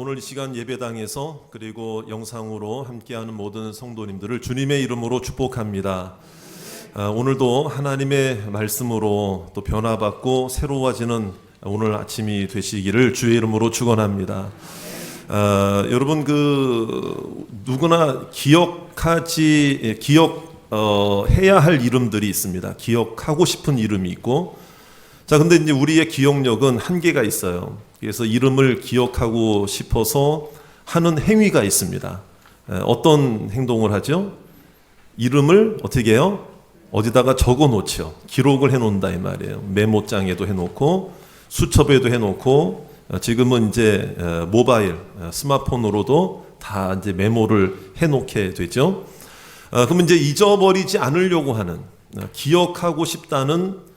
오늘 이 시간 예배당에서 그리고 영상으로 함께하는 모든 성도님들을 주님의 이름으로 축복합니다. 오늘도 하나님의 말씀으로 또 변화받고 새로워지는 오늘 아침이 되시기를 주의 이름으로 축원합니다. 여러분 누구나 해야 할 이름들이 있습니다. 기억하고 싶은 이름이 있고, 근데 이제 우리의 기억력은 한계가 있어요. 그래서 이름을 기억하고 싶어서 하는 행위가 있습니다. 어떤 행동을 하죠? 이름을 어떻게 해요? 어디다가 적어 놓죠. 기록을 해 놓는다 이 말이에요. 메모장에도 해 놓고 수첩에도 해 놓고 지금은 이제 모바일 스마트폰으로도 다 이제 메모를 해 놓게 되죠. 그러면 이제 잊어버리지 않으려고 하는, 기억하고 싶다는,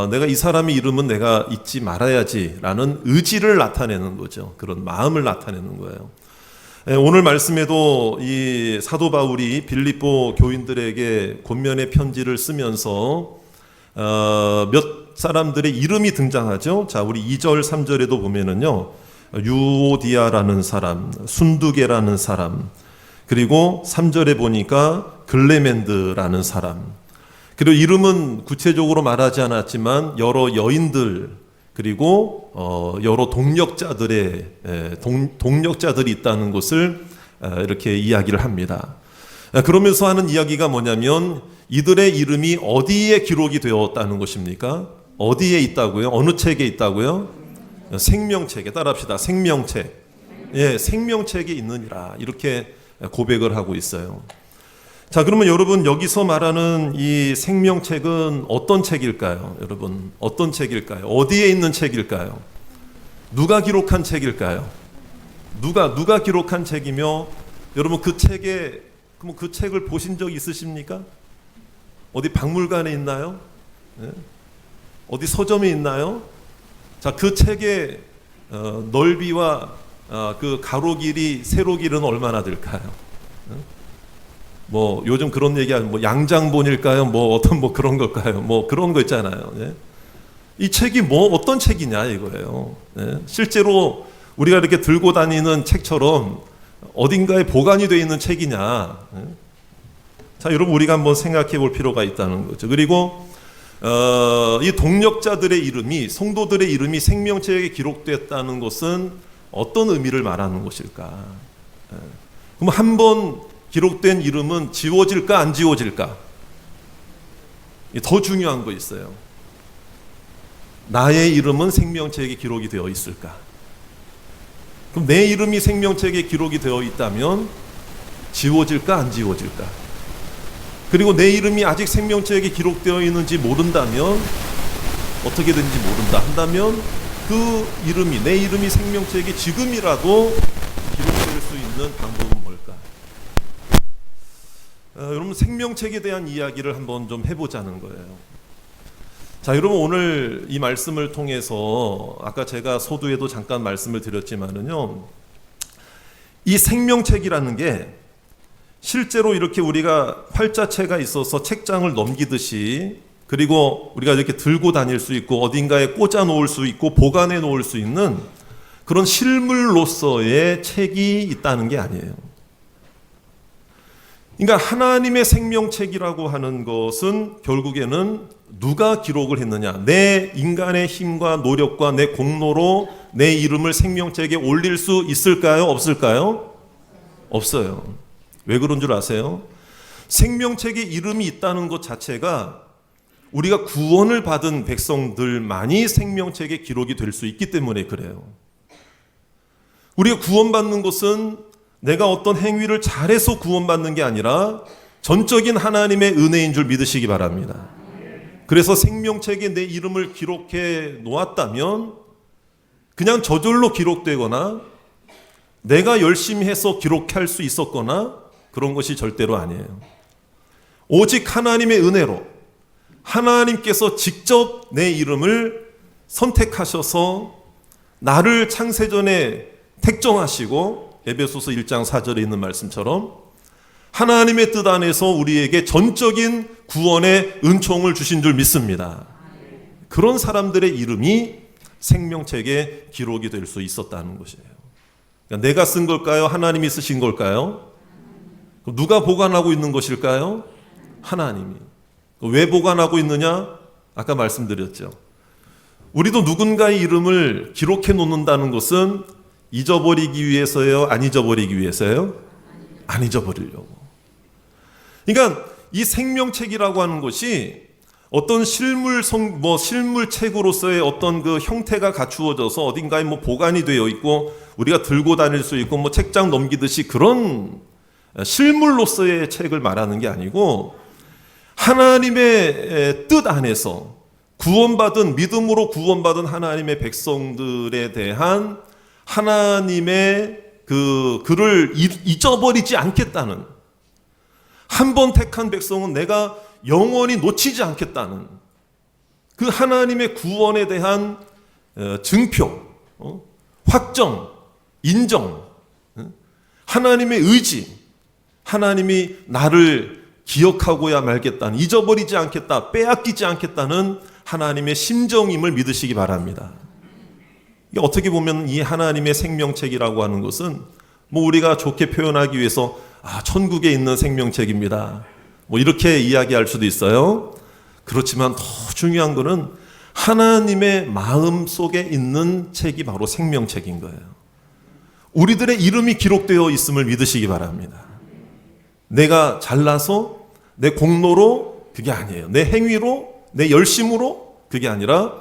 내가 이 사람의 이름은 내가 잊지 말아야지라는 의지를 나타내는 거죠. 그런 마음을 나타내는 거예요. 오늘 말씀에도 이 사도 바울이 빌립보 교인들에게 권면의 편지를 쓰면서 몇 사람들의 이름이 등장하죠. 자, 우리 2절 3절에도 보면은요, 유오디아라는 사람, 순두계라는 사람, 그리고 3절에 보니까 글레멘드라는 사람, 그리고 이름은 구체적으로 말하지 않았지만 여러 여인들, 그리고 여러 동력자들이 있다는 것을 이렇게 이야기를 합니다. 그러면서 하는 이야기가 뭐냐면 이들의 이름이 어디에 기록이 되었다는 것입니까? 어디에 있다고요? 어느 책에 있다고요? 생명책에. 따라합시다. 생명책. 예, 생명책에 있느니라, 이렇게 고백을 하고 있어요. 자, 그러면 여러분, 여기서 말하는 이 생명책은 어떤 책일까요? 여러분, 어떤 책일까요? 어디에 있는 책일까요? 누가 기록한 책일까요? 누가 기록한 책이며, 여러분 그 책을 보신 적 있으십니까? 어디 박물관에 있나요? 네? 어디 서점에 있나요? 자, 그 책의 넓이와 그 가로 길이, 세로 길은 얼마나 될까요? 뭐 요즘 그런 얘기하면 뭐 양장본일까요? 어떤 그런 걸까요? 그런 거 있잖아요. 예? 이 책이 어떤 책이냐 이거예요. 예? 실제로 우리가 이렇게 들고 다니는 책처럼 어딘가에 보관이 되어 있는 책이냐. 예? 자, 여러분, 우리가 한번 생각해 볼 필요가 있다는 거죠. 그리고 이 동력자들의 이름이, 성도들의 이름이 생명책에 기록됐다는 것은 어떤 의미를 말하는 것일까? 예? 그럼 한번 기록된 이름은 지워질까 안 지워질까? 더 중요한 거 있어요. 나의 이름은 생명책에 기록이 되어 있을까? 그럼 내 이름이 생명책에 기록이 되어 있다면 지워질까 안 지워질까? 그리고 내 이름이 아직 생명책에 기록되어 있는지 모른다면, 어떻게 되는지 모른다 한다면 그 이름이, 내 이름이 생명책에 지금이라도 기록될 수 있는 방법은 뭘까? 여러분, 생명책에 대한 이야기를 한번 좀 해보자는 거예요. 자, 여러분, 오늘 이 말씀을 통해서 아까 제가 소두에도 잠깐 말씀을 드렸지만은요, 이 생명책이라는 게 실제로 이렇게 우리가 활자체가 있어서 책장을 넘기듯이, 그리고 우리가 이렇게 들고 다닐 수 있고 어딘가에 꽂아 놓을 수 있고 보관해 놓을 수 있는 그런 실물로서의 책이 있다는 게 아니에요. 그러니까 하나님의 생명책이라고 하는 것은 결국에는 누가 기록을 했느냐, 내 인간의 힘과 노력과 내 공로로 내 이름을 생명책에 올릴 수 있을까요? 없을까요? 없어요. 왜 그런 줄 아세요? 생명책에 이름이 있다는 것 자체가 우리가 구원을 받은 백성들만이 생명책에 기록이 될 수 있기 때문에 그래요. 우리가 구원받는 것은 내가 어떤 행위를 잘해서 구원받는 게 아니라 전적인 하나님의 은혜인 줄 믿으시기 바랍니다. 그래서 생명책에 내 이름을 기록해 놓았다면 그냥 저절로 기록되거나 내가 열심히 해서 기록할 수 있었거나 그런 것이 절대로 아니에요. 오직 하나님의 은혜로 하나님께서 직접 내 이름을 선택하셔서 나를 창세전에 택정하시고, 에베소서 1장 4절에 있는 말씀처럼 하나님의 뜻 안에서 우리에게 전적인 구원의 은총을 주신 줄 믿습니다. 그런 사람들의 이름이 생명책에 기록이 될 수 있었다는 것이에요. 그러니까 내가 쓴 걸까요? 하나님이 쓰신 걸까요? 누가 보관하고 있는 것일까요? 하나님이. 왜 보관하고 있느냐? 아까 말씀드렸죠. 우리도 누군가의 이름을 기록해 놓는다는 것은 잊어버리기 위해서예요? 안 잊어버리기 위해서예요? 안 잊어버리려고. 그러니까 이 생명책이라고 하는 것이 어떤 실물책으로서의 어떤 그 형태가 갖추어져서 어딘가에 보관이 되어 있고 우리가 들고 다닐 수 있고 책장 넘기듯이 그런 실물로서의 책을 말하는 게 아니고 하나님의 뜻 안에서 구원받은, 믿음으로 구원받은 하나님의 백성들에 대한 하나님의 그를 잊어버리지 않겠다는, 한 번 택한 백성은 내가 영원히 놓치지 않겠다는 그 하나님의 구원에 대한 증표, 확정, 인정, 하나님의 의지, 하나님이 나를 기억하고야 말겠다는, 잊어버리지 않겠다, 빼앗기지 않겠다는 하나님의 심정임을 믿으시기 바랍니다. 어떻게 보면 이 하나님의 생명책이라고 하는 것은 우리가 좋게 표현하기 위해서 천국에 있는 생명책입니다, 이렇게 이야기할 수도 있어요. 그렇지만 더 중요한 것은 하나님의 마음 속에 있는 책이 바로 생명책인 거예요. 우리들의 이름이 기록되어 있음을 믿으시기 바랍니다. 내가 잘나서 내 공로로 그게 아니에요. 내 행위로, 내 열심으로 그게 아니라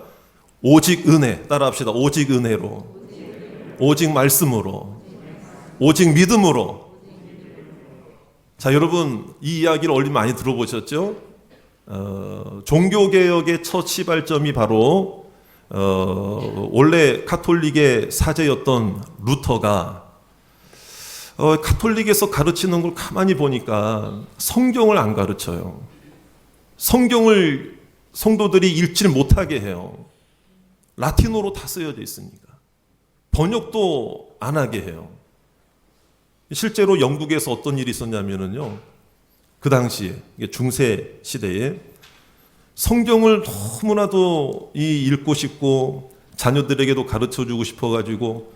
오직 은혜, 따라합시다. 오직 은혜로, 오직 말씀으로, 오직 믿음으로. 자, 여러분 이 이야기를 얼른 많이 들어보셨죠? 종교개혁의 첫 시발점이 바로 원래 카톨릭의 사제였던 루터가 카톨릭에서 가르치는 걸 가만히 보니까 성경을 안 가르쳐요. 성경을 성도들이 읽지를 못하게 해요. 라틴어로 다 쓰여져 있으니까. 번역도 안 하게 해요. 실제로 영국에서 어떤 일이 있었냐면요, 그 당시에 중세 시대에 성경을 너무나도 읽고 싶고 자녀들에게도 가르쳐주고 싶어가지고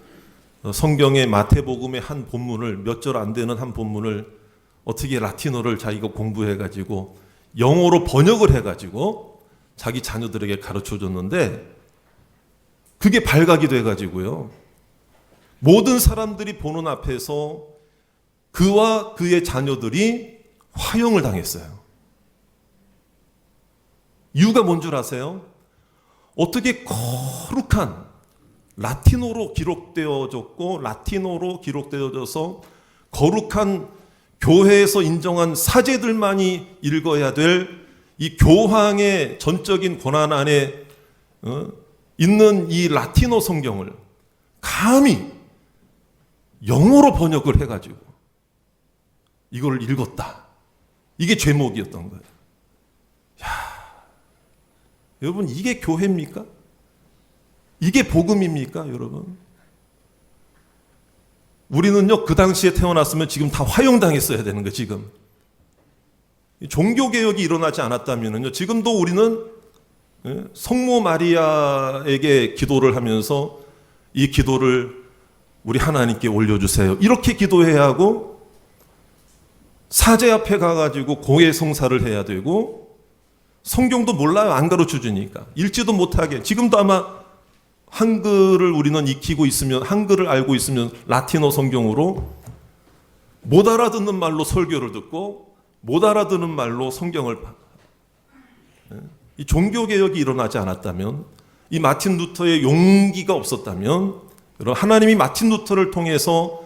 성경의 마태복음의 한 본문을, 몇 절 안 되는 한 본문을 어떻게 라틴어를 자기가 공부해가지고 영어로 번역을 해가지고 자기 자녀들에게 가르쳐줬는데 그게 발각이 돼가지고요, 모든 사람들이 보는 앞에서 그와 그의 자녀들이 화형을 당했어요. 이유가 뭔 줄 아세요? 어떻게 거룩한 라틴어로 기록되어졌고 라틴어로 기록되어져서 거룩한 교회에서 인정한 사제들만이 읽어야 될 이 교황의 전적인 권한 안에 있는 이 라틴어 성경을 감히 영어로 번역을 해가지고 이걸 읽었다. 이게 죄목이었던 거예요. 여러분, 이게 교회입니까? 이게 복음입니까, 여러분? 우리는요, 그 당시에 태어났으면 지금 다 화형당했어야 되는 거예요, 지금. 종교개혁이 일어나지 않았다면요, 지금도 우리는 성모 마리아에게 기도를 하면서 이 기도를 우리 하나님께 올려주세요, 이렇게 기도해야 하고, 사제 앞에 가가지고 고해 성사를 해야 되고, 성경도 몰라요. 안 가르쳐 주니까. 읽지도 못하게. 지금도 아마 한글을 우리는 익히고 있으면, 한글을 알고 있으면 라틴어 성경으로 못 알아듣는 말로 설교를 듣고 못 알아듣는 말로 성경을, 이 종교개혁이 일어나지 않았다면, 이 마틴 루터의 용기가 없었다면, 하나님이 마틴 루터를 통해서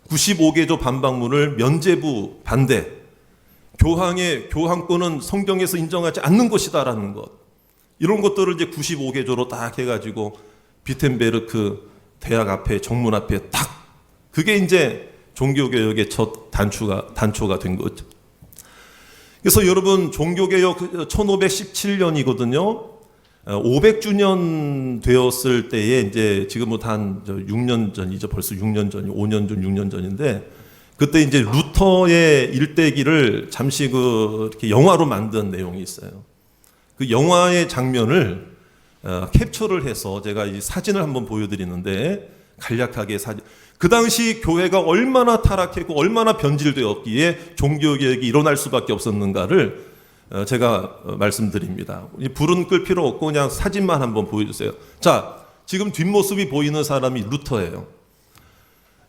95개조 반박문을 면죄부 반대, 교황권은 성경에서 인정하지 않는 것이다라는 것, 이런 것들을 이제 95개조로 딱 해가지고 비텐베르크 대학 앞에, 정문 앞에 딱, 그게 이제 종교개혁의 첫 단초가 된 거죠. 그래서 여러분, 종교개혁 1517년이거든요. 500주년 되었을 때에 이제 지금부터 한 6년 전이죠. 벌써 6년 전이, 5년 전, 6년 전인데, 그때 이제 루터의 일대기를 잠시 이렇게 영화로 만든 내용이 있어요. 그 영화의 장면을 캡처를 해서 제가 이 사진을 한번 보여드리는데, 간략하게 그 당시 교회가 얼마나 타락했고 얼마나 변질되었기에 종교개혁이 일어날 수밖에 없었는가를 제가 말씀드립니다. 불은 끌 필요 없고 그냥 사진만 한번 보여주세요. 자, 지금 뒷모습이 보이는 사람이 루터예요.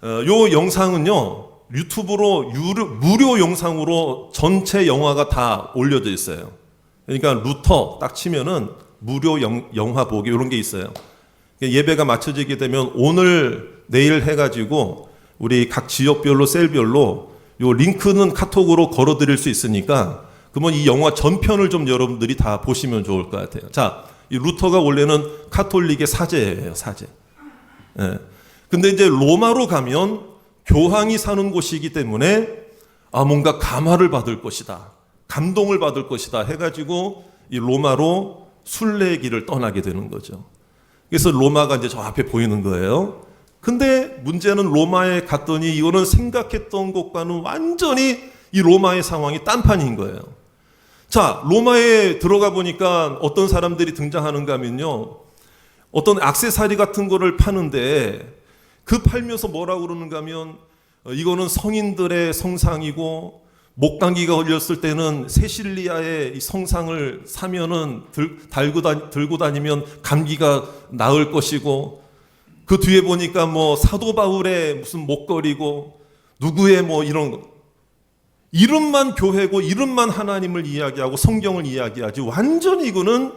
요 영상은요, 유튜브로 무료 영상으로 전체 영화가 다 올려져 있어요. 그러니까 루터 딱 치면은 무료 영화 보기 이런 게 있어요. 예배가 마쳐지게 되면 오늘 내일 해가지고 우리 각 지역별로 셀별로 요 링크는 카톡으로 걸어드릴 수 있으니까 그러면 이 영화 전편을 좀 여러분들이 다 보시면 좋을 것 같아요. 자, 이 루터가 원래는 카톨릭의 사제예요, 사제. 예. 근데 이제 로마로 가면 교황이 사는 곳이기 때문에 뭔가 감화를 받을 것이다, 감동을 받을 것이다 해가지고 이 로마로 순례길을 떠나게 되는 거죠. 그래서 로마가 이제 저 앞에 보이는 거예요. 근데 문제는 로마에 갔더니 이거는 생각했던 것과는 완전히 이 로마의 상황이 딴판인 거예요. 자, 로마에 들어가 보니까 어떤 사람들이 등장하는가 하면요, 어떤 액세서리 같은 거를 파는데 그 팔면서 뭐라고 그러는가 하면 이거는 성인들의 성상이고 목감기가 걸렸을 때는 세실리아의 이 성상을 사면은 들고 다니면 감기가 나을 것이고, 그 뒤에 보니까 뭐 사도 바울의 무슨 목걸이고 누구의 뭐 이런 거, 이름만 교회고 이름만 하나님을 이야기하고 성경을 이야기하지 완전히 이거는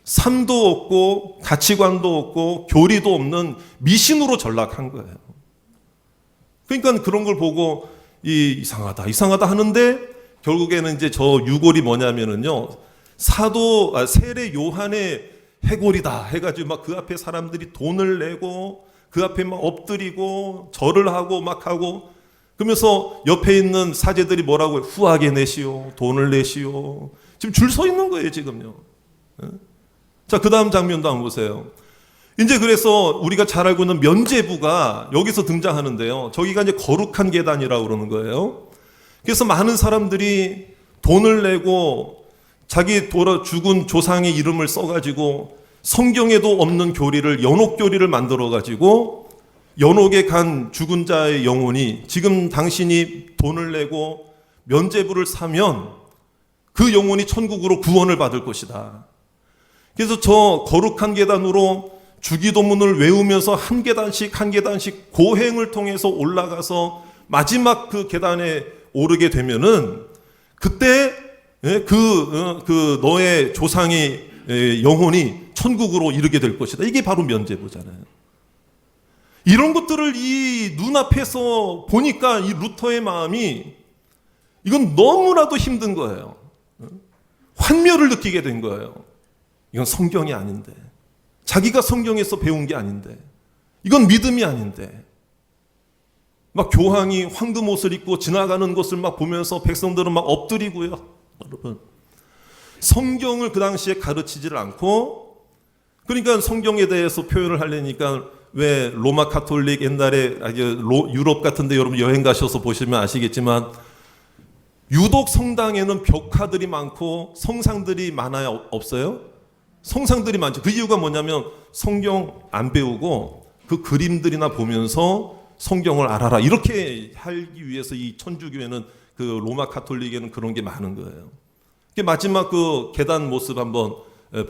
삶도 없고 가치관도 없고 교리도 없는 미신으로 전락한 거예요. 그러니까 그런 걸 보고 이상하다 하는데 결국에는 이제 저 유골이 뭐냐면은요, 세례 요한의 해골이다 해가지고 막 그 앞에 사람들이 돈을 내고 그 앞에 막 엎드리고 절을 하고 막 하고 그러면서 옆에 있는 사제들이 뭐라고 해요? 후하게 내시오, 돈을 내시오. 지금 줄 서 있는 거예요, 지금요. 자, 그 다음 장면도 한번 보세요. 이제 그래서 우리가 잘 알고 있는 면죄부가 여기서 등장하는데요. 저기가 이제 거룩한 계단이라고 그러는 거예요. 그래서 많은 사람들이 돈을 내고 자기 죽은 조상의 이름을 써가지고 성경에도 없는 교리를, 연옥교리를 만들어가지고 연옥에 간 죽은 자의 영혼이 지금 당신이 돈을 내고 면죄부를 사면 그 영혼이 천국으로 구원을 받을 것이다. 그래서 저 거룩한 계단으로 주기도문을 외우면서 한 계단씩 한 계단씩 고행을 통해서 올라가서 마지막 그 계단에 오르게 되면은 그때 그 너의 조상의 영혼이 천국으로 이르게 될 것이다. 이게 바로 면죄부잖아요. 이런 것들을 이 눈앞에서 보니까 이 루터의 마음이 이건 너무나도 힘든 거예요. 환멸을 느끼게 된 거예요. 이건 성경이 아닌데, 자기가 성경에서 배운 게 아닌데, 이건 믿음이 아닌데, 막 교황이 황금 옷을 입고 지나가는 것을 막 보면서 백성들은 막 엎드리고요. 여러분, 성경을 그 당시에 가르치지를 않고, 그러니까 성경에 대해서 표현을 하려니까 왜 로마 카톨릭 옛날에 유럽 같은데 여러분 여행 가셔서 보시면 아시겠지만 유독 성당에는 벽화들이 많고 성상들이 많아요? 없어요? 성상들이 많죠. 그 이유가 뭐냐면 성경 안 배우고 그 그림들이나 보면서 성경을 알아라, 이렇게 하기 위해서 이 천주교회는, 그 로마 카톨릭에는 그런 게 많은 거예요. 마지막 그 계단 모습 한번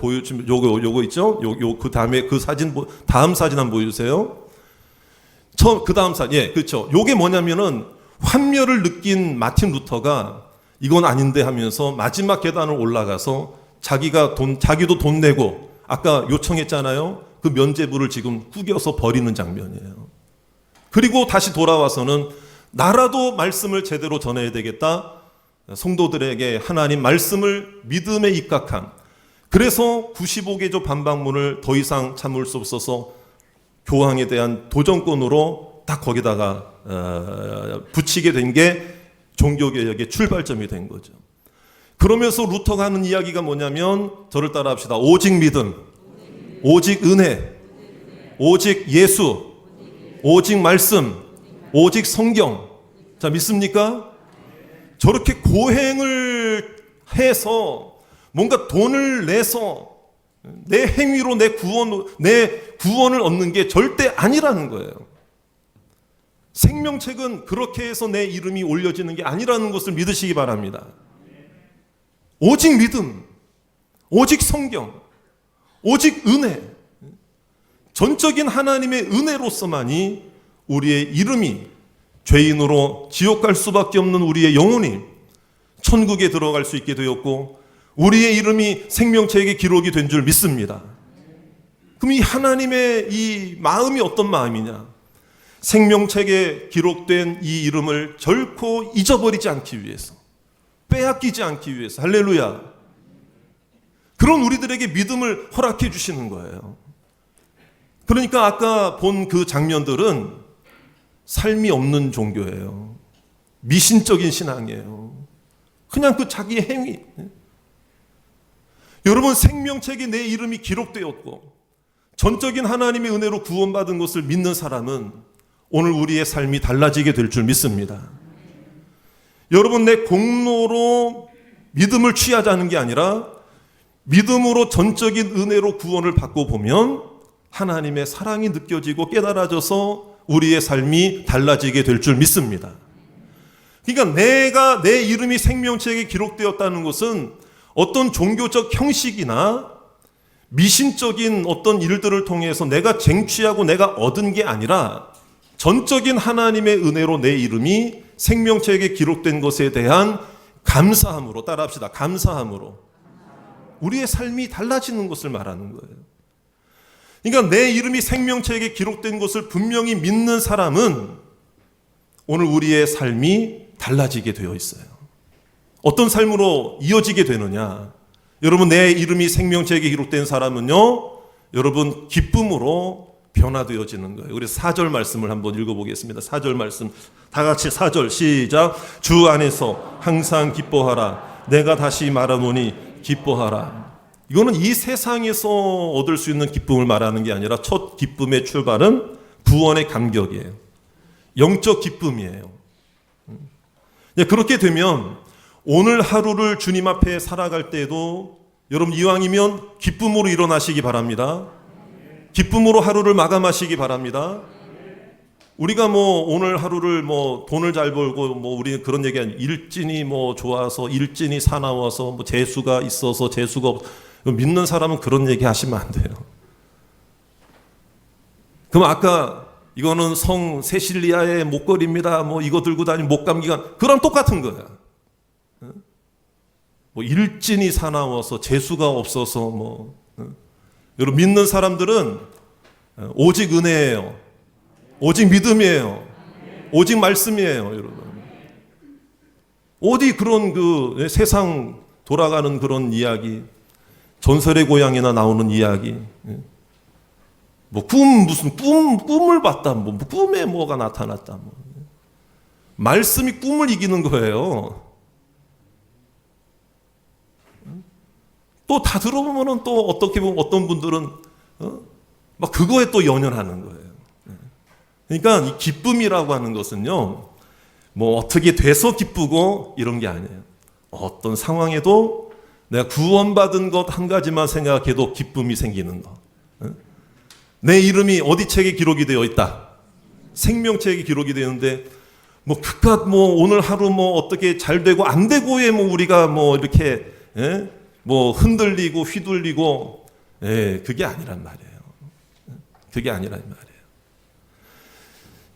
보여주면, 요거 있죠? 그 다음에 그 사진, 다음 사진 한번 보여주세요. 그 다음 사진, 예, 그렇죠. 요게 뭐냐면은 환멸을 느낀 마틴 루터가 이건 아닌데 하면서 마지막 계단을 올라가서 자기도 돈 내고 아까 요청했잖아요. 그 면죄부를 지금 구겨서 버리는 장면이에요. 그리고 다시 돌아와서는 나라도 말씀을 제대로 전해야 되겠다. 성도들에게 하나님 말씀을 믿음에 입각한, 그래서 95개조 반박문을 더 이상 참을 수 없어서 교황에 대한 도전권으로 딱 거기다가 붙이게 된 게 종교개혁의 출발점이 된 거죠. 그러면서 루터가 하는 이야기가 뭐냐면, 저를 따라 합시다. 오직 믿음, 오직 은혜, 오직 예수, 오직 말씀, 오직 성경. 자, 믿습니까? 저렇게 고행을 해서 뭔가 돈을 내서 내 행위로 내 구원을 얻는 게 절대 아니라는 거예요. 생명책은 그렇게 해서 내 이름이 올려지는 게 아니라는 것을 믿으시기 바랍니다. 오직 믿음, 오직 성경, 오직 은혜, 전적인 하나님의 은혜로서만이 우리의 이름이 죄인으로 지옥 갈 수밖에 없는 우리의 영혼이 천국에 들어갈 수 있게 되었고 우리의 이름이 생명책에 기록이 된 줄 믿습니다. 그럼 이 하나님의 이 마음이 어떤 마음이냐? 생명책에 기록된 이 이름을 결코 잊어버리지 않기 위해서, 빼앗기지 않기 위해서, 할렐루야, 그런 우리들에게 믿음을 허락해 주시는 거예요. 그러니까 아까 본 그 장면들은 삶이 없는 종교예요. 미신적인 신앙이에요. 그냥 그 자기의 행위. 여러분, 생명책에 내 이름이 기록되었고 전적인 하나님의 은혜로 구원받은 것을 믿는 사람은 오늘 우리의 삶이 달라지게 될 줄 믿습니다. 여러분, 내 공로로 믿음을 취하자는 게 아니라 믿음으로 전적인 은혜로 구원을 받고 보면 하나님의 사랑이 느껴지고 깨달아져서 우리의 삶이 달라지게 될 줄 믿습니다. 그러니까 내 이름이 생명책에 기록되었다는 것은 어떤 종교적 형식이나 미신적인 어떤 일들을 통해서 내가 쟁취하고 내가 얻은 게 아니라 전적인 하나님의 은혜로 내 이름이 생명책에 기록된 것에 대한 감사함으로, 따라합시다, 감사함으로 우리의 삶이 달라지는 것을 말하는 거예요. 그러니까 내 이름이 생명책에 기록된 것을 분명히 믿는 사람은 오늘 우리의 삶이 달라지게 되어 있어요. 어떤 삶으로 이어지게 되느냐? 여러분, 내 이름이 생명책에 기록된 사람은요, 여러분, 기쁨으로 변화되어지는 거예요. 우리 4절 말씀을 한번 읽어보겠습니다. 4절 말씀 다 같이 4절 시작. 주 안에서 항상 기뻐하라. 내가 다시 말하노니 기뻐하라. 이거는 이 세상에서 얻을 수 있는 기쁨을 말하는 게 아니라 첫 기쁨의 출발은 구원의 감격이에요. 영적 기쁨이에요. 그렇게 되면 오늘 하루를 주님 앞에 살아갈 때에도 여러분, 이왕이면 기쁨으로 일어나시기 바랍니다. 기쁨으로 하루를 마감하시기 바랍니다. 우리가 오늘 하루를 돈을 잘 벌고 우리 그런 얘기 아니에요. 일진이 좋아서, 일진이 사나워서, 재수가 있어서, 재수가 없. 믿는 사람은 그런 얘기 하시면 안 돼요. 그럼 아까 이거는 성 세실리아의 목걸이입니다. 이거 들고 다니는 목감기가, 그랑 똑같은 거야. 일진이 사나워서, 재수가 없어서, 여러분, 믿는 사람들은 오직 은혜예요. 오직 믿음이에요. 오직 말씀이에요, 여러분. 어디 그런 세상 돌아가는 그런 이야기, 전설의 고향이나 나오는 이야기, 무슨 꿈을 봤다, 꿈에 뭐가 나타났다, 말씀이 꿈을 이기는 거예요. 또 다 들어보면은 또 어떻게 보면 어떤 분들은 막 그거에 또 연연하는 거예요. 그러니까 이 기쁨이라고 하는 것은요, 어떻게 돼서 기쁘고 이런 게 아니에요. 어떤 상황에도 내가 구원받은 것 한 가지만 생각해도 기쁨이 생기는 것. 내 이름이 어디 책에 기록이 되어 있다. 생명책에 기록이 되는데 그깟 오늘 하루 어떻게 잘 되고 안 되고에 우리가 이렇게 흔들리고 휘둘리고, 그게 아니란 말이에요. 그게 아니란 말이에요.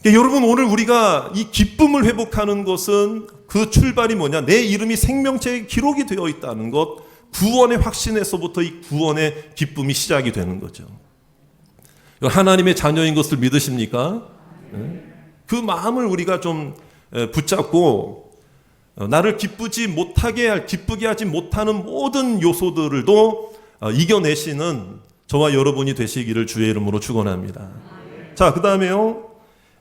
그러니까 여러분, 오늘 우리가 이 기쁨을 회복하는 것은 그 출발이 뭐냐? 내 이름이 생명책에 기록이 되어 있다는 것, 구원의 확신에서부터 이 구원의 기쁨이 시작이 되는 거죠. 하나님의 자녀인 것을 믿으십니까? 그 마음을 우리가 좀 붙잡고 나를 기쁘게 하지 못하는 모든 요소들도 이겨내시는 저와 여러분이 되시기를 주의 이름으로 축원합니다. 자, 그 다음에요,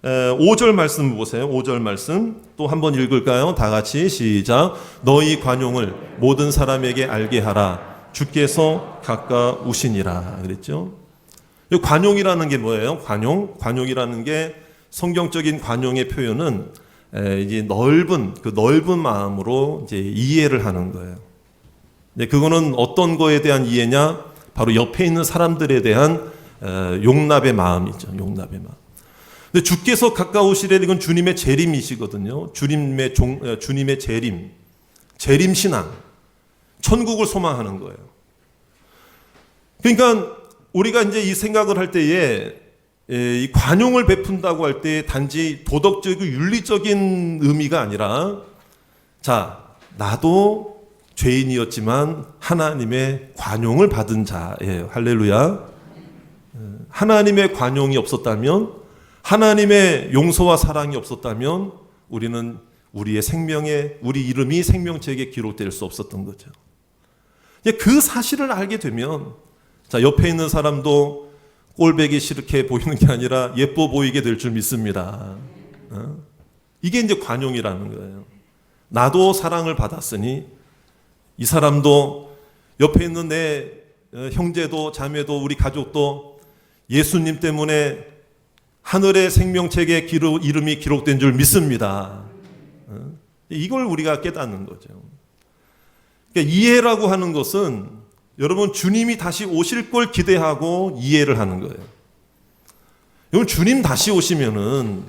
5절 말씀 보세요. 5절 말씀 또 한번 읽을까요? 다 같이 시작. 너희 관용을 모든 사람에게 알게 하라. 주께서 가까우시니라. 그랬죠? 이 관용이라는 게 뭐예요? 관용이라는 게 성경적인 관용의 표현은 이제 넓은 마음으로 이제 이해를 하는 거예요. 그거는 어떤 거에 대한 이해냐? 바로 옆에 있는 사람들에 대한 용납의 마음이죠. 용납의 마음. 근데 주께서 가까우시래, 이건 주님의 재림이시거든요. 주님의 재림 신앙, 천국을 소망하는 거예요. 그러니까 우리가 이제 이 생각을 할 때에 이 관용을 베푼다고 할 때 단지 도덕적이고 윤리적인 의미가 아니라, 자, 나도 죄인이었지만 하나님의 관용을 받은 자예요. 할렐루야. 하나님의 관용이 없었다면, 하나님의 용서와 사랑이 없었다면 우리는 우리 이름이 생명책에 기록될 수 없었던 거죠. 그 사실을 알게 되면, 자, 옆에 있는 사람도 꼴배기 싫게 보이는 게 아니라 예뻐 보이게 될 줄 믿습니다. 이게 이제 관용이라는 거예요. 나도 사랑을 받았으니 이 사람도, 옆에 있는 내 형제도 자매도 우리 가족도 예수님 때문에 하늘의 생명책에 이름이 기록된 줄 믿습니다. 이걸 우리가 깨닫는 거죠. 그러니까 이해라고 하는 것은, 여러분, 주님이 다시 오실 걸 기대하고 이해를 하는 거예요. 여러분, 주님 다시 오시면은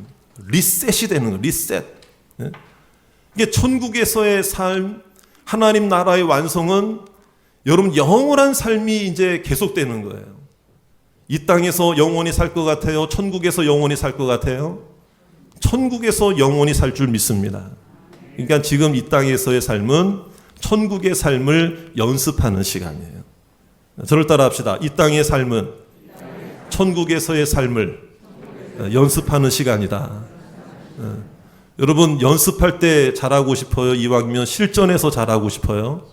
리셋이 되는 거예요. 리셋. 이게 천국에서의 삶, 하나님 나라의 완성은 여러분 영원한 삶이 이제 계속되는 거예요. 이 땅에서 영원히 살 것 같아요? 천국에서 영원히 살 것 같아요? 천국에서 영원히 살 줄 믿습니다. 그러니까 지금 이 땅에서의 삶은 천국의 삶을 연습하는 시간이에요. 저를 따라 합시다. 이 땅의 삶은 천국에서의 삶을 연습하는 시간이다. 여러분, 연습할 때 잘하고 싶어요? 이왕이면 실전에서 잘하고 싶어요?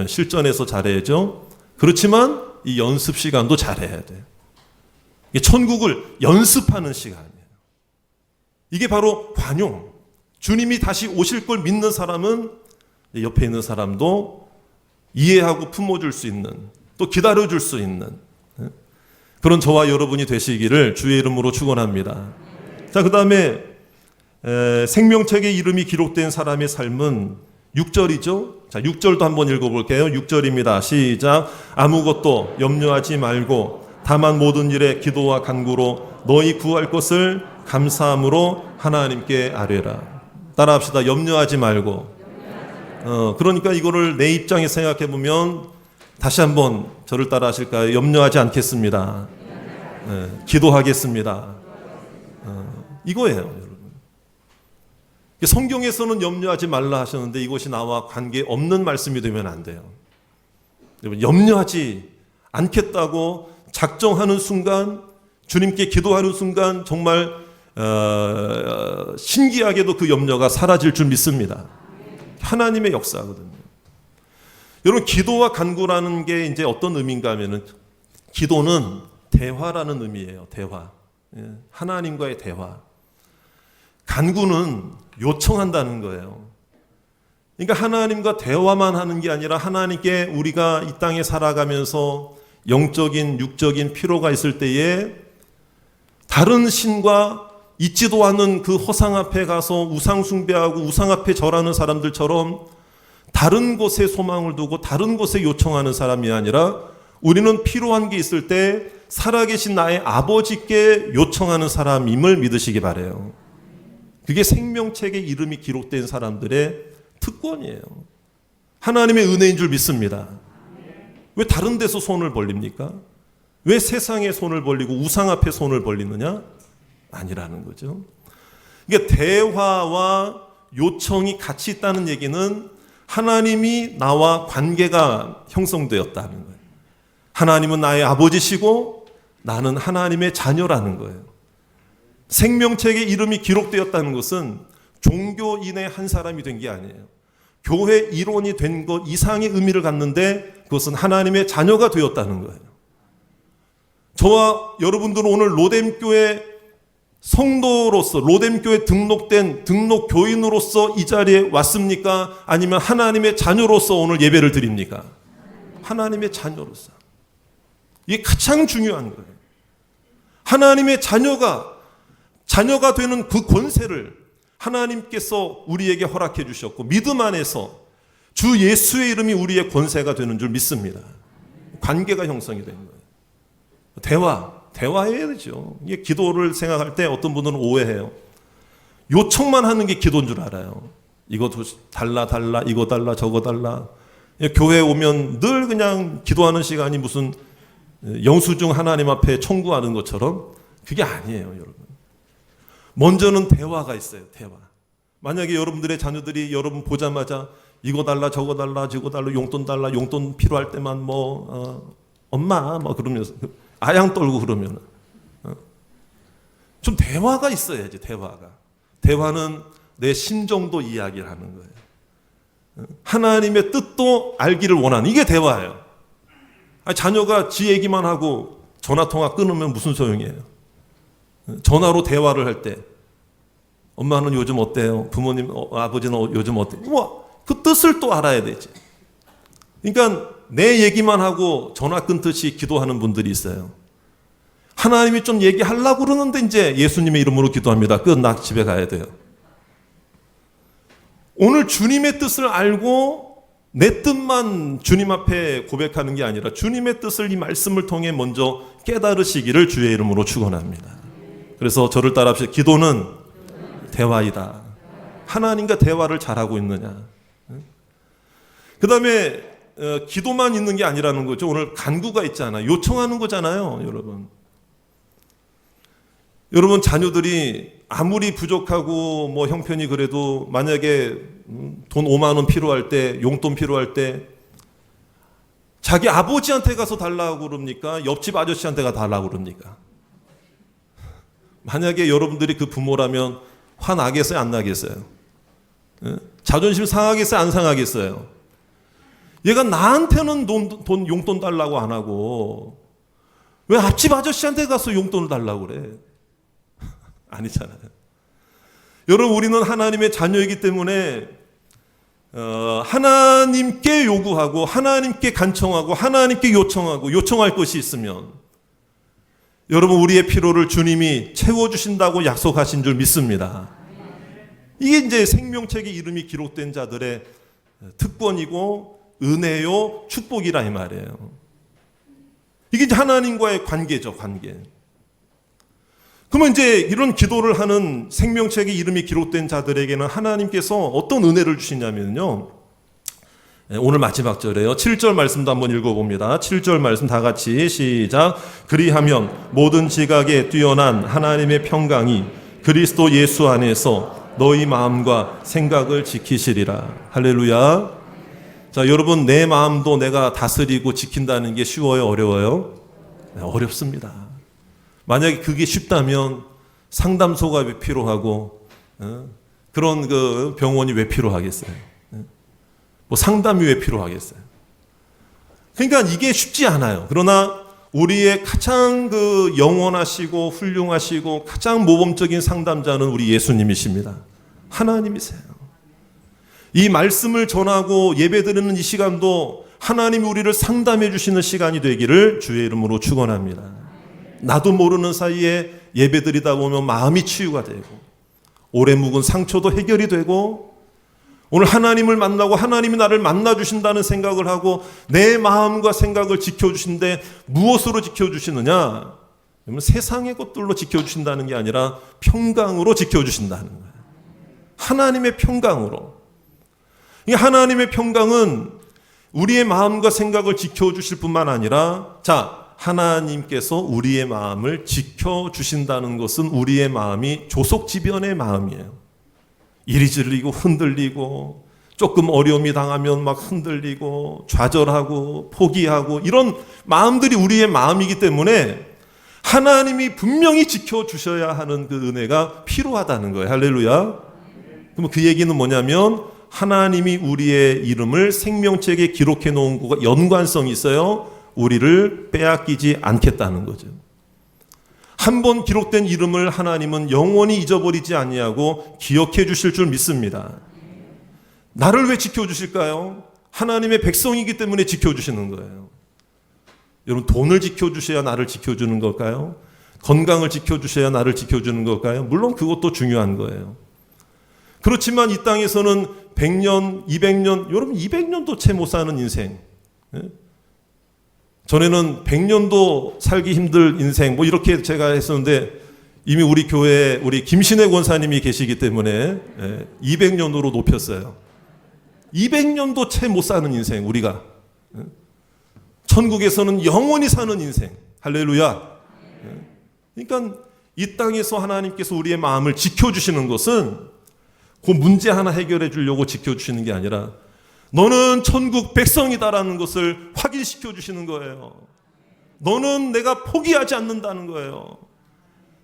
실전에서 잘해야죠. 그렇지만 이 연습 시간도 잘해야 돼요. 천국을 연습하는 시간이에요. 이게 바로 관용. 주님이 다시 오실 걸 믿는 사람은 옆에 있는 사람도 이해하고 품어줄 수 있는, 또 기다려줄 수 있는 그런 저와 여러분이 되시기를 주의 이름으로 축원합니다. 자, 그 다음에 생명책에 이름이 기록된 사람의 삶은 6절이죠. 자, 6절도 한번 읽어볼게요. 6절입니다. 시작. 아무것도 염려하지 말고 다만 모든 일에 기도와 간구로 너희 구할 것을 감사함으로 하나님께 아뢰라. 따라합시다. 염려하지 말고. 그러니까 이거를 내 입장에 생각해 보면, 다시 한번 저를 따라 하실까요? 염려하지 않겠습니다. 기도하겠습니다. 이거예요, 여러분. 성경에서는 염려하지 말라 하셨는데 이것이 나와 관계 없는 말씀이 되면 안 돼요. 여러분, 염려하지 않겠다고 작정하는 순간, 주님께 기도하는 순간 정말 신기하게도 그 염려가 사라질 줄 믿습니다. 하나님의 역사거든요. 여러분, 기도와 간구라는 게 이제 어떤 의미인가 하면은, 기도는 대화라는 의미예요. 대화. 하나님과의 대화. 간구는 요청한다는 거예요. 그러니까 하나님과 대화만 하는 게 아니라 하나님께 우리가 이 땅에 살아가면서 영적인, 육적인 필요가 있을 때에 다른 신과 있지도 않은 그 허상 앞에 가서 우상 숭배하고 우상 앞에 절하는 사람들처럼 다른 곳에 소망을 두고 다른 곳에 요청하는 사람이 아니라, 우리는 필요한 게 있을 때 살아계신 나의 아버지께 요청하는 사람임을 믿으시기 바라요. 그게 생명책에 이름이 기록된 사람들의 특권이에요. 하나님의 은혜인 줄 믿습니다. 왜 다른 데서 손을 벌립니까? 왜 세상에 손을 벌리고 우상 앞에 손을 벌리느냐? 아니라는 거죠. 그러니까 대화와 요청이 같이 있다는 얘기는 하나님이 나와 관계가 형성되었다는 거예요. 하나님은 나의 아버지시고 나는 하나님의 자녀라는 거예요. 생명책에 이름이 기록되었다는 것은 종교인의 한 사람이 된 게 아니에요. 교회 일원이 된 것 이상의 의미를 갖는데, 그것은 하나님의 자녀가 되었다는 거예요. 저와 여러분들은 오늘 로뎀교회 성도로서, 로뎀교회 등록된 등록교인으로서 이 자리에 왔습니까? 아니면 하나님의 자녀로서 오늘 예배를 드립니까? 하나님의 자녀로서. 이게 가장 중요한 거예요. 하나님의 자녀가 되는 그 권세를 하나님께서 우리에게 허락해 주셨고, 믿음 안에서 주 예수의 이름이 우리의 권세가 되는 줄 믿습니다. 관계가 형성이 되는 거예요. 대화해야 되죠. 이게 기도를 생각할 때 어떤 분들은 오해해요. 요청만 하는 게 기도인 줄 알아요. 이거 달라, 이거 달라, 저거 달라. 교회에 오면 늘 그냥 기도하는 시간이 무슨 영수증 하나님 앞에 청구하는 것처럼 그게 아니에요, 여러분. 먼저는 대화가 있어요, 대화. 만약에 여러분들의 자녀들이 여러분 보자마자 이거 달라, 저거 달라, 저거 달라, 용돈 달라, 용돈 필요할 때만 엄마, 그러면서 아양 떨고 그러면 좀 대화가 있어야지, 대화가. 대화는 내 심정도 이야기를 하는 거예요. 하나님의 뜻도 알기를 원하는, 이게 대화예요. 자녀가 지 얘기만 하고 전화통화 끊으면 무슨 소용이에요? 전화로 대화를 할 때 엄마는 요즘 어때요? 부모님, 아버지는 요즘 어때요? 그 뜻을 또 알아야 되지. 그러니까 내 얘기만 하고 전화 끊듯이 기도하는 분들이 있어요. 하나님이 좀 얘기하려고 그러는데 이제 예수님의 이름으로 기도합니다. 나 집에 가야 돼요. 오늘 주님의 뜻을 알고 내 뜻만 주님 앞에 고백하는 게 아니라 주님의 뜻을 이 말씀을 통해 먼저 깨달으시기를 주의 이름으로 축원합니다. 그래서 저를 따라합시다. 기도는 대화이다. 하나님과 대화를 잘하고 있느냐. 그 다음에 기도만 있는 게 아니라는 거죠. 오늘 간구가 있잖아요. 요청하는 거잖아요, 여러분. 여러분 자녀들이 아무리 부족하고 형편이 그래도 만약에 돈 5만 원 필요할 때, 용돈 필요할 때 자기 아버지한테 가서 달라고 그럽니까? 옆집 아저씨한테 가 달라고 그럽니까? 만약에 여러분들이 그 부모라면 화 나겠어요? 안 나겠어요? 자존심 상하겠어요? 안 상하겠어요? 얘가 나한테는 용돈 달라고 안 하고 왜 앞집 아저씨한테 가서 용돈을 달라고 그래? 아니잖아요. 여러분 우리는 하나님의 자녀이기 때문에 하나님께 요구하고 하나님께 간청하고 하나님께 요청할 것이 있으면 여러분 우리의 필요를 주님이 채워주신다고 약속하신 줄 믿습니다. 이게 이제 생명책의 이름이 기록된 자들의 특권이고 은혜요 축복이라 이 말이에요. 이게 이제 하나님과의 관계죠, 관계. 그러면 이제 이런 기도를 하는 생명책의 이름이 기록된 자들에게는 하나님께서 어떤 은혜를 주시냐면요. 오늘 마지막 절에요. 7절 말씀도 한번 읽어봅니다. 7절 말씀 다 같이 시작. 그리하면 모든 지각에 뛰어난 하나님의 평강이 그리스도 예수 안에서 너희 마음과 생각을 지키시리라. 할렐루야. 자, 여러분 내 마음도 내가 다스리고 지킨다는 게 쉬워요, 어려워요? 네, 어렵습니다. 만약에 그게 쉽다면 상담소가 왜 필요하고 그런 그 병원이 왜 필요하겠어요? 상담이 왜 필요하겠어요? 그러니까 이게 쉽지 않아요. 그러나 우리의 가장 그 영원하시고 훌륭하시고 가장 모범적인 상담자는 우리 예수님이십니다. 하나님이세요. 이 말씀을 전하고 예배드리는 이 시간도 하나님이 우리를 상담해 주시는 시간이 되기를 주의 이름으로 축원합니다. 나도 모르는 사이에 예배드리다 보면 마음이 치유가 되고 오래 묵은 상처도 해결이 되고 오늘 하나님을 만나고 하나님이 나를 만나주신다는 생각을 하고 내 마음과 생각을 지켜주신데 무엇으로 지켜주시느냐? 그러면 세상의 것들로 지켜주신다는 게 아니라 평강으로 지켜주신다는 거예요. 하나님의 평강으로. 이 하나님의 평강은 우리의 마음과 생각을 지켜주실 뿐만 아니라 하나님께서 우리의 마음을 지켜주신다는 것은 우리의 마음이 조속지변의 마음이에요. 이리저리고 흔들리고 조금 어려움이 당하면 막 흔들리고 좌절하고 포기하고 이런 마음들이 우리의 마음이기 때문에 하나님이 분명히 지켜주셔야 하는 그 은혜가 필요하다는 거예요. 할렐루야. 그럼 그 얘기는 뭐냐면 하나님이 우리의 이름을 생명책에 기록해 놓은 거가 연관성이 있어요. 우리를 빼앗기지 않겠다는 거죠. 한 번 기록된 이름을 하나님은 영원히 잊어버리지 아니하고 기억해 주실 줄 믿습니다. 나를 왜 지켜주실까요? 하나님의 백성이기 때문에 지켜주시는 거예요. 여러분 돈을 지켜주셔야 나를 지켜주는 걸까요? 건강을 지켜주셔야 나를 지켜주는 걸까요? 물론 그것도 중요한 거예요. 그렇지만 이 땅에서는 100년, 200년, 여러분 200년도 채 못 사는 인생, 전에는 100년도 살기 힘들 인생 뭐 이렇게 제가 했었는데 이미 우리 교회에 우리 김신혜 권사님이 계시기 때문에 200년으로 높였어요. 200년도 채 못 사는 인생 우리가. 천국에서는 영원히 사는 인생. 할렐루야. 그러니까 이 땅에서 하나님께서 우리의 마음을 지켜주시는 것은 그 문제 하나 해결해 주려고 지켜주시는 게 아니라 너는 천국 백성이다라는 것을 확인시켜 주시는 거예요. 너는 내가 포기하지 않는다는 거예요.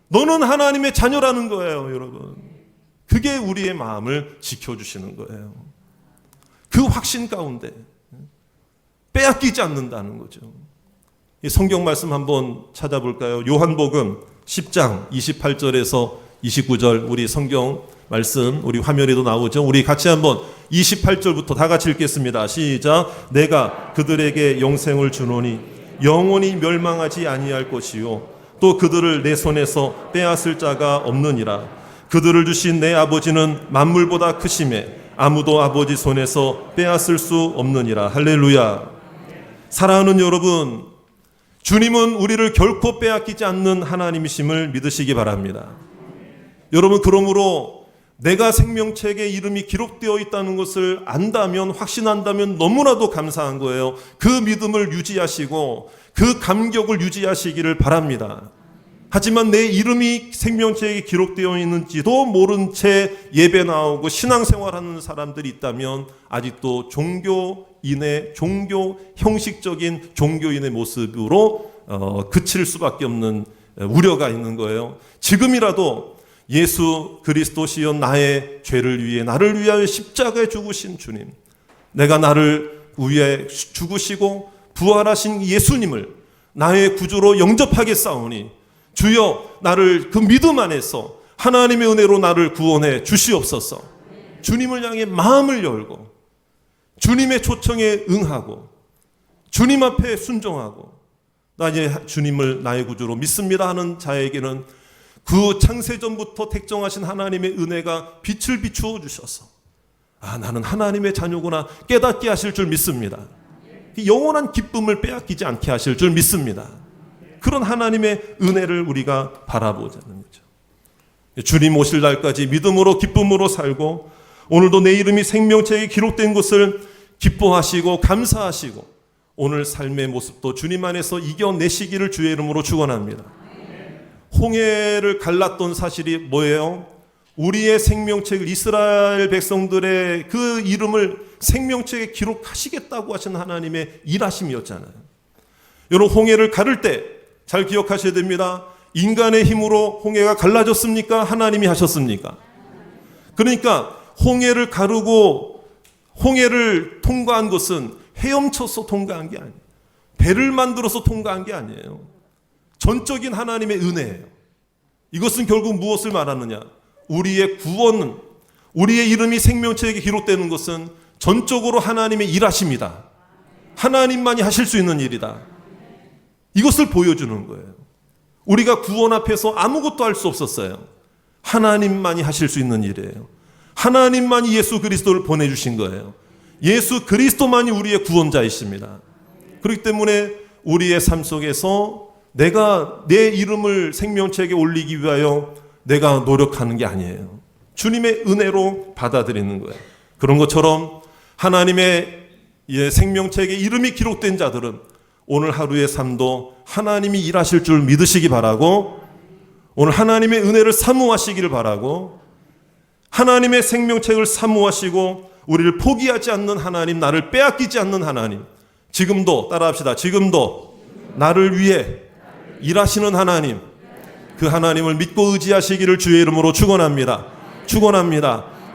너는 하나님의 자녀라는 거예요, 여러분. 그게 우리의 마음을 지켜주시는 거예요. 그 확신 가운데 빼앗기지 않는다는 거죠. 이 성경 말씀 한번 찾아볼까요? 요한복음 10장 28절에서 29절 우리 성경 말씀 우리 화면에도 나오죠. 우리 같이 한번 28절부터 다 같이 읽겠습니다. 시작. 내가 그들에게 영생을 주노니 영원히 멸망하지 아니할 것이요 또 그들을 내 손에서 빼앗을 자가 없느니라. 그들을 주신 내 아버지는 만물보다 크심에 아무도 아버지 손에서 빼앗을 수 없느니라. 할렐루야. 사랑하는 여러분, 주님은 우리를 결코 빼앗기지 않는 하나님이심을 믿으시기 바랍니다. 여러분, 그러므로 내가 생명책에 이름이 기록되어 있다는 것을 안다면, 확신한다면 너무나도 감사한 거예요. 그 믿음을 유지하시고 그 감격을 유지하시기를 바랍니다. 하지만 내 이름이 생명책에 기록되어 있는지도 모른 채 예배 나오고 신앙생활하는 사람들이 있다면 아직도 종교 형식적인 종교인의 모습으로 그칠 수밖에 없는 우려가 있는 거예요. 지금이라도 예수 그리스도시여 나의 죄를 위해 나를 위하여 십자가에 죽으신 주님, 내가 나를 위해 죽으시고 부활하신 예수님을 나의 구주로 영접하겠사오니 주여 나를 그 믿음 안에서 하나님의 은혜로 나를 구원해 주시옵소서. 주님을 향해 마음을 열고 주님의 초청에 응하고 주님 앞에 순종하고 나 이제 주님을 나의 구주로 믿습니다 하는 자에게는 그 창세전부터 택정하신 하나님의 은혜가 빛을 비추어 주셔서 나는 하나님의 자녀구나 깨닫게 하실 줄 믿습니다. 영원한 기쁨을 빼앗기지 않게 하실 줄 믿습니다. 그런 하나님의 은혜를 우리가 바라보자는 거죠. 주님 오실 날까지 믿음으로 기쁨으로 살고 오늘도 내 이름이 생명책에 기록된 것을 기뻐하시고 감사하시고 오늘 삶의 모습도 주님 안에서 이겨내시기를 주의 이름으로 축원합니다. 홍해를 갈랐던 사실이 뭐예요? 우리의 생명책을 이스라엘 백성들의 그 이름을 생명책에 기록하시겠다고 하신 하나님의 일하심이었잖아요. 여러분, 홍해를 가를 때 잘 기억하셔야 됩니다. 인간의 힘으로 홍해가 갈라졌습니까? 하나님이 하셨습니까? 그러니까 홍해를 가르고 홍해를 통과한 것은 헤엄쳐서 통과한 게 아니에요. 배를 만들어서 통과한 게 아니에요. 전적인 하나님의 은혜예요. 이것은 결국 무엇을 말하느냐? 우리의 구원은, 우리의 이름이 생명책에 기록되는 것은 전적으로 하나님의 일하십니다. 하나님만이 하실 수 있는 일이다. 이것을 보여주는 거예요. 우리가 구원 앞에서 아무것도 할 수 없었어요. 하나님만이 하실 수 있는 일이에요. 하나님만이 예수 그리스도를 보내주신 거예요. 예수 그리스도만이 우리의 구원자이십니다. 그렇기 때문에 우리의 삶 속에서 내가 내 이름을 생명책에 올리기 위하여 내가 노력하는 게 아니에요. 주님의 은혜로 받아들이는 거예요. 그런 것처럼 하나님의 생명책에 이름이 기록된 자들은 오늘 하루의 삶도 하나님이 일하실 줄 믿으시기 바라고 오늘 하나님의 은혜를 사모하시기를 바라고 하나님의 생명책을 사모하시고 우리를 포기하지 않는 하나님, 나를 빼앗기지 않는 하나님, 지금도 따라합시다. 지금도 나를 위해 일하시는 하나님, 그 하나님을 믿고 의지하시기를 주의 이름으로 축원합니다. 축원합니다.